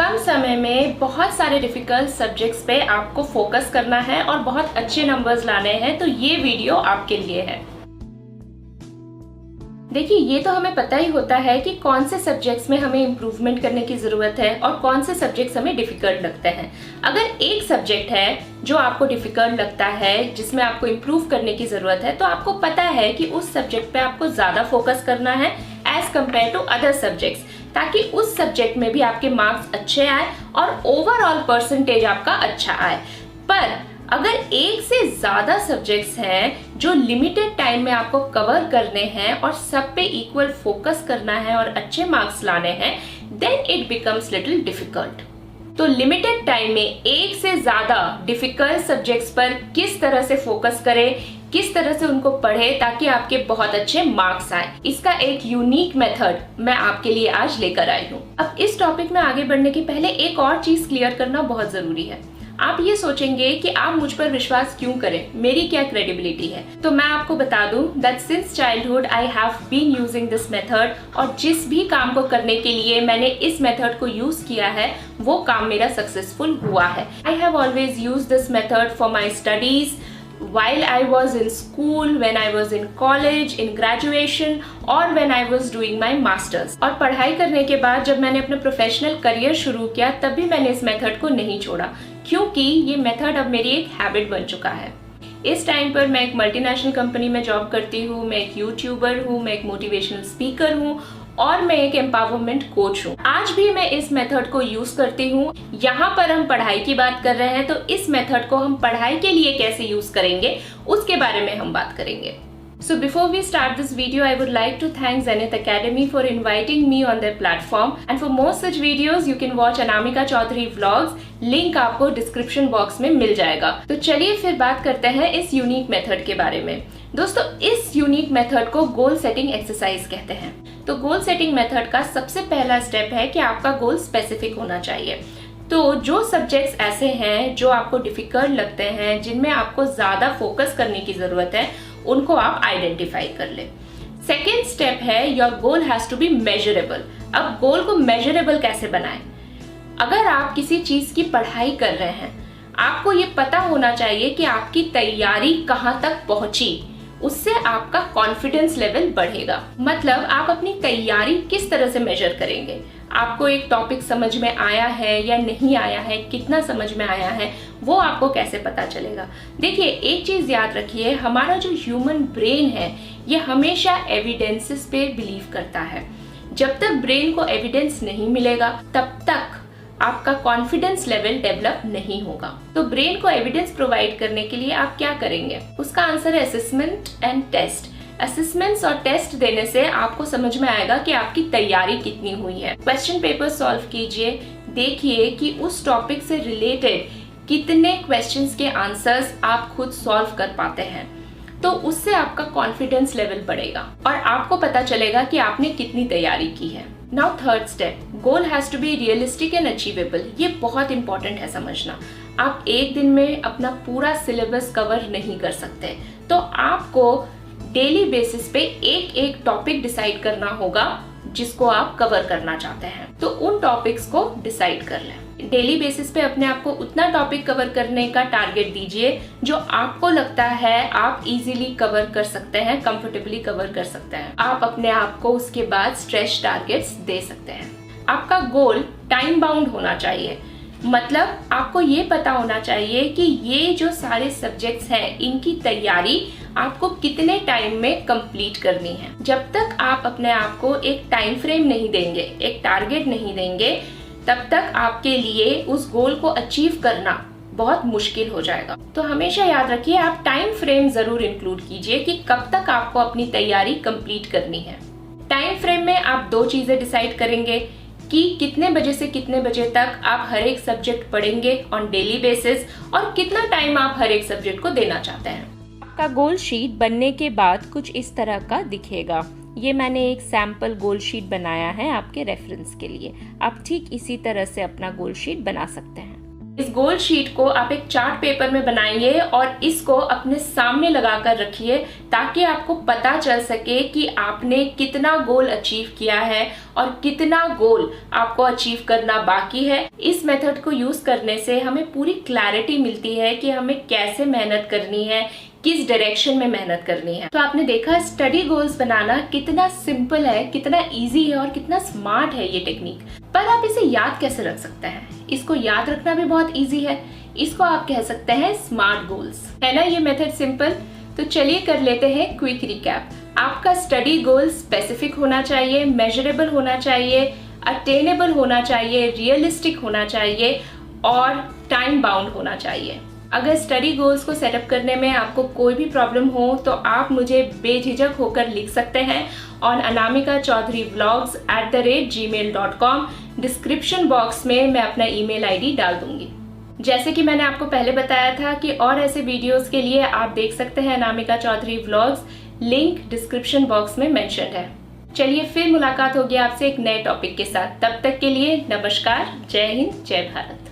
कम समय में बहुत सारे डिफिकल्ट सब्जेक्ट्स पे आपको फोकस करना है और बहुत अच्छे नंबर्स लाने हैं, तो ये वीडियो आपके लिए है। देखिए, ये तो हमें पता ही होता है कि कौन से सब्जेक्ट्स में हमें इम्प्रूवमेंट करने की ज़रूरत है और कौन से सब्जेक्ट्स हमें डिफ़िकल्ट लगते हैं। अगर एक सब्जेक्ट है जो आपको डिफ़िकल्ट लगता है, जिसमें आपको इम्प्रूव करने की ज़रूरत है, तो आपको पता है कि उस सब्जेक्ट पे आपको ज़्यादा फोकस करना है as compare to other subjects, ताकि उस सब्जेक्ट में भी आपके मार्क्स अच्छे आए और ओवरऑल परसेंटेज आपका अच्छा आए। पर अगर एक से ज़्यादा सब्जेक्ट्स हैं जो लिमिटेड टाइम में आपको कवर करने हैं और सब पे इक्वल फोकस करना है और अच्छे मार्क्स लाने हैं, then it becomes little difficult. तो लिमिटेड टाइम में एक से ज़्यादा डिफिकल्ट सब्जेक्ट्स पर किस तरह से फोकस करें, किस तरह से उनको पढ़े ताकि आपके बहुत अच्छे मार्क्स आए, इसका एक यूनिक मेथड मैं आपके लिए आज लेकर आई हूँ। अब इस टॉपिक में आगे बढ़ने के पहले एक और चीज़ क्लियर करना बहुत ज़रूरी है। आप ये सोचेंगे कि आप मुझ पर विश्वास क्यों करें, मेरी क्या क्रेडिबिलिटी है। तो मैं आपको बता दूं that since childhood I have been using this method, और जिस भी काम को करने के लिए मैंने इस मेथड को यूज किया है वो काम मेरा सक्सेसफुल हुआ है। I have always use this method for my studies, while I was in school, when I was in college, in graduation और when I was doing my masters। और पढ़ाई करने के बाद जब मैंने अपना प्रोफेशनल करियर शुरू किया तब भी मैंने इस मेथड को नहीं छोड़ा, क्योंकि ये मेथड अब मेरी एक हैबिट बन चुका है। इस टाइम पर मैं एक मल्टीनेशनल कंपनी में जॉब करती हूँ, मैं एक यूट्यूबर हूँ, मैं एक मोटिवेशनल स्पीकर हूँ और मैं एक एम्पावरमेंट कोच हूँ। आज भी मैं इस मेथड को यूज करती हूँ। यहाँ पर हम पढ़ाई की बात कर रहे हैं, तो इस मेथड को हम पढ़ाई के लिए कैसे यूज करेंगे उसके बारे में हम बात करेंगे। So before we start this video, I would like to thank Zenith Academy for inviting me on their platform, and for more such videos you can watch Anamika Chaudhary vlogs, link आपको description box में मिल जाएगा। तो चलिए फिर बात करते हैं इस यूनिक मेथड के बारे में। दोस्तों, इस यूनिक मेथड को गोल सेटिंग एक्सरसाइज कहते हैं। तो गोल सेटिंग मेथड का सबसे पहला स्टेप है कि आपका गोल स्पेसिफिक होना चाहिए। तो जो सब्जेक्ट्स ऐसे हैं जो आपको डिफिकल्ट लगते हैं, जिनमें आपको ज़्यादा फोकस करने की ज़रूरत है, उनको आप आइडेंटिफाई कर लें। सेकेंड स्टेप है your goal has to be measurable. अब गोल को मेजरेबल कैसे बनाएं? अगर आप किसी चीज़ की पढ़ाई कर रहे हैं, आपको ये पता होना चाहिए कि आपकी तैयारी कहाँ तक पहुँची, उससे आपका कॉन्फिडेंस लेवल बढ़ेगा। मतलब आप अपनी तैयारी किस तरह से मेजर करेंगे, आपको एक टॉपिक समझ में आया है या नहीं आया है, कितना समझ में आया है, वो आपको कैसे पता चलेगा। देखिए, एक चीज़ याद रखिए, हमारा जो ह्यूमन ब्रेन है ये हमेशा एविडेंसेस पे बिलीव करता है। जब तक ब्रेन को एविडेंस नहीं मिलेगा तब तक आपका कॉन्फिडेंस लेवल डेवलप नहीं होगा। तो ब्रेन को एविडेंस प्रोवाइड करने के लिए आप क्या करेंगे? उसका आंसर है असेसमेंट एंड टेस्ट। असेसमेंट्स और टेस्ट देने से आपको समझ में आएगा कि आपकी तैयारी कितनी हुई है। क्वेश्चन पेपर सॉल्व कीजिए, देखिए कि उस टॉपिक से रिलेटेड कितने क्वेश्चंस के आंसर्स आप खुद सॉल्व कर पाते हैं। तो उससे आपका कॉन्फिडेंस लेवल बढ़ेगा और आपको पता चलेगा कि आपने कितनी तैयारी की है। Now third step, goal has to be realistic and achievable. ये बहुत इंपॉर्टेंट है समझना। आप एक दिन में अपना पूरा सिलेबस कवर नहीं कर सकते, तो आपको डेली बेसिस पे एक एक टॉपिक डिसाइड करना होगा जिसको आप कवर करना चाहते हैं। तो उन टॉपिक्स को डिसाइड कर लें। डेली बेसिस पे अपने आप को उतना टॉपिक कवर करने का टारगेट दीजिए जो आपको लगता है आप इजीली कवर कर सकते हैं, कंफर्टेबली कवर कर सकते हैं। आप अपने आप को उसके बाद स्ट्रेच टारगेट्स दे सकते हैं। आपका गोल टाइम बाउंड होना चाहिए। मतलब आपको ये पता होना चाहिए कि ये जो सारे सब्जेक्ट्स हैं, इनकी तैयारी आपको कितने टाइम में कंप्लीट करनी है। जब तक आप अपने आप को एक टाइम फ्रेम नहीं देंगे, एक टारगेट नहीं देंगे, तब तक आपके लिए उस गोल को अचीव करना बहुत मुश्किल हो जाएगा। तो हमेशा याद रखिए, आप टाइम फ्रेम जरूर इंक्लूड कीजिए कि कब तक आपको अपनी तैयारी कंप्लीट करनी है। टाइम फ्रेम में आप दो चीजें डिसाइड करेंगे कि कितने बजे से कितने बजे तक आप हर एक सब्जेक्ट पढ़ेंगे ऑन डेली बेसिस और कितना टाइम आप हर एक सब्जेक्ट को देना चाहते हैं। आपका गोल शीट बनने के बाद कुछ इस तरह का दिखेगा। ये मैंने एक सैम्पल गोल शीट बनाया है आपके रेफरेंस के लिए। आप ठीक इसी तरह से अपना गोल शीट बना सकते हैं। इस गोल शीट को आप एक चार्ट पेपर में बनाइए और इसको अपने सामने लगाकर रखिए ताकि आपको पता चल सके कि आपने कितना गोल अचीव किया है और कितना गोल आपको अचीव करना बाकी है। इस मेथड को यूज करने से हमें पूरी क्लैरिटी मिलती है कि हमें कैसे मेहनत करनी है, किस डायरेक्शन में मेहनत करनी है। तो आपने देखा स्टडी गोल्स बनाना कितना सिंपल है, कितना इजी है और कितना स्मार्ट है ये टेक्निक। पर आप इसे याद कैसे रख सकते हैं? इसको याद रखना भी बहुत इजी है। इसको आप कह सकते हैं स्मार्ट गोल्स, है ना ये मेथड सिंपल। तो चलिए कर लेते हैं क्विक रिकैप। आपका स्टडी गोल स्पेसिफिक होना चाहिए, मेजरेबल होना चाहिए, अटेनेबल होना चाहिए, रियलिस्टिक होना चाहिए और टाइम बाउंड होना चाहिए। अगर स्टडी गोल्स को सेटअप करने में आपको कोई भी प्रॉब्लम हो तो आप मुझे बेझिझक होकर लिख सकते हैं ऑन anamikachaudharyvlogs@gmail.com। डिस्क्रिप्शन बॉक्स में मैं अपना ईमेल आईडी डाल दूंगी। जैसे कि मैंने आपको पहले बताया था कि और ऐसे वीडियोस के लिए आप देख सकते हैं Anamika Chaudhary vlogs, link description box में मेंशन्ड है। चलिए फिर मुलाकात होगी आपसे एक नए टॉपिक के साथ। तब तक के लिए नमस्कार, जय हिंद, जय भारत।